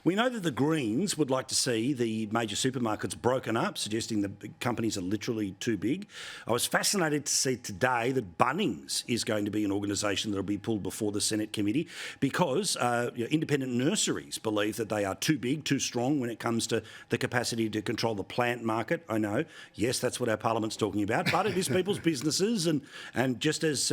We know that the Greens would like to see the major supermarkets broken up, suggesting the companies are literally too big. I was fascinated to see today that Bunnings is going to be an organisation that will be pulled before the Senate committee because independent nurseries believe that they are too big, too strong when it comes to the capacity to control the plant market. I know, yes, that's what our Parliament's talking about, but it is people's businesses, and just as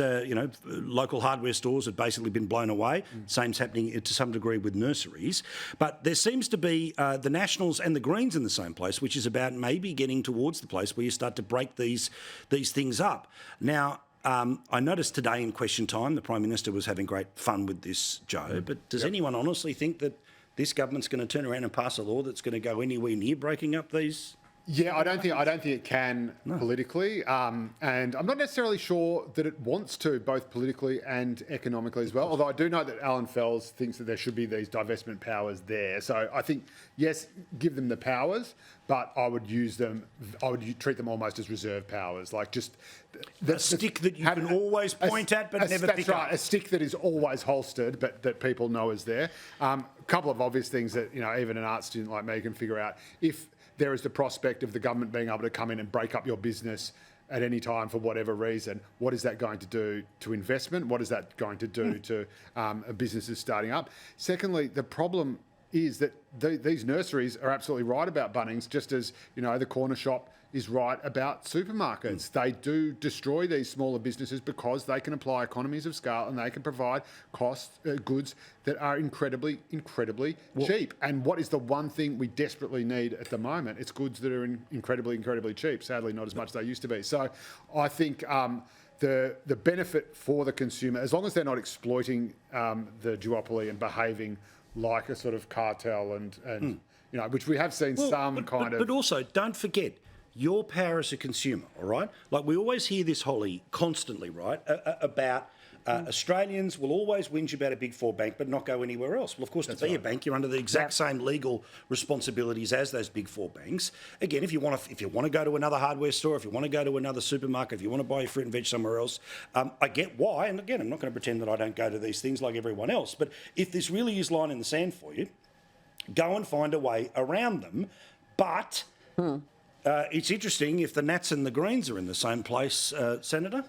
local hardware stores have basically been blown away, same's happening to some degree with nurseries. But there seems to be the Nationals and the Greens in the same place, which is about maybe getting towards the place where you start to break these things up. Now, I noticed today in Question Time, the Prime Minister was having great fun with this, Joe, but does anyone honestly think that this government's going to turn around and pass a law that's going to go anywhere near breaking up these? Yeah, I don't think it can politically, and I'm not necessarily sure that it wants to, both politically and economically as well. Although I do know that Alan Fells thinks that there should be these divestment powers there. So I think yes, give them the powers, but I would use them. I would treat them almost as reserve powers, like just a stick that you can always point at, but never pick up. That's right, a stick that is always holstered, but that people know is there. A couple of obvious things that even an art student like me can figure out. If there is the prospect of the government being able to come in and break up your business at any time for whatever reason, what is that going to do to investment? What is that going to do to businesses starting up? Secondly, the problem is that these nurseries are absolutely right about Bunnings, just as the corner shop is right about supermarkets. They do destroy these smaller businesses because they can apply economies of scale and they can provide goods that are incredibly cheap. And what is the one thing we desperately need at the moment? It's goods that are incredibly cheap. Sadly, not as much as they used to be. So I think the benefit for the consumer, as long as they're not exploiting the duopoly and behaving like a sort of cartel and which we have seen But also, don't forget, your power as a consumer, all right? Like we always hear this, Holly, constantly, right, about Australians will always whinge about a Big Four bank but not go anywhere else. Well, of course, to be a bank, you're under the exact same legal responsibilities as those Big Four banks. Again, if you want to go to another hardware store, if you want to go to another supermarket, if you want to buy your fruit and veg somewhere else, I get why. And again, I'm not going to pretend that I don't go to these things like everyone else. But if this really is line in the sand for you, go and find a way around them. But it's interesting if the Nats and the Greens are in the same place, Senator.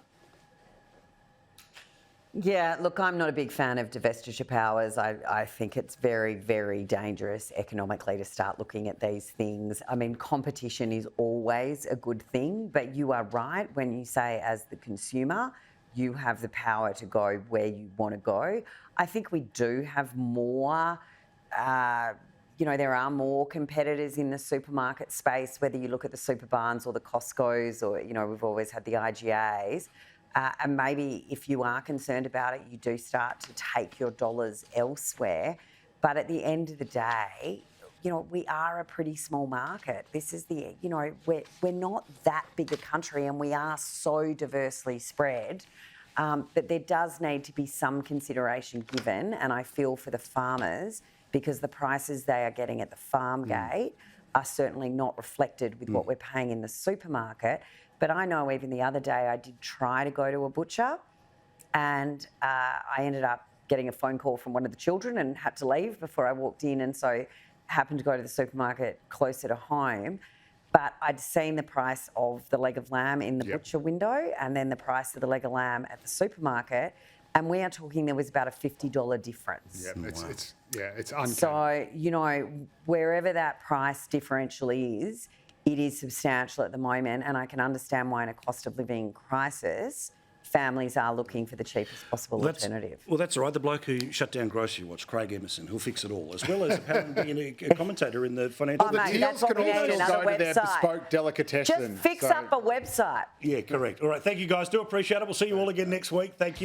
Yeah, look, I'm not a big fan of divestiture powers. I think it's very, very dangerous economically to start looking at these things. I mean, competition is always a good thing, but you are right when you say as the consumer, you have the power to go where you want to go. I think we do have more... there are more competitors in the supermarket space, whether you look at the Superbarns or the Costcos or, we've always had the IGAs. And maybe if you are concerned about it, you do start to take your dollars elsewhere. But at the end of the day, we are a pretty small market. This is we're not that big a country and we are so diversely spread. But there does need to be some consideration given, and I feel for the farmers, because the prices they are getting at the farm gate are certainly not reflected with what we're paying in the supermarket. But I know even the other day I did try to go to a butcher and I ended up getting a phone call from one of the children and had to leave before I walked in, and so happened to go to the supermarket closer to home. But I'd seen the price of the leg of lamb in the butcher window and then the price of the leg of lamb at the supermarket. And we are talking there was about a $50 difference. Yeah, it's uncanny. So, wherever that price differential is, it is substantial at the moment. And I can understand why in a cost of living crisis, families are looking for the cheapest possible alternative. Well, that's all right. The bloke who shut down Grocery Watch, Craig Emerson, who'll fix it all, as well as apparently being a commentator in the financial... Oh, mate, that's what we need, another website. Their bespoke delicatessen. Just fix up a website. Yeah, correct. All right, thank you guys. Do appreciate it. We'll see you all again next week. Thank you.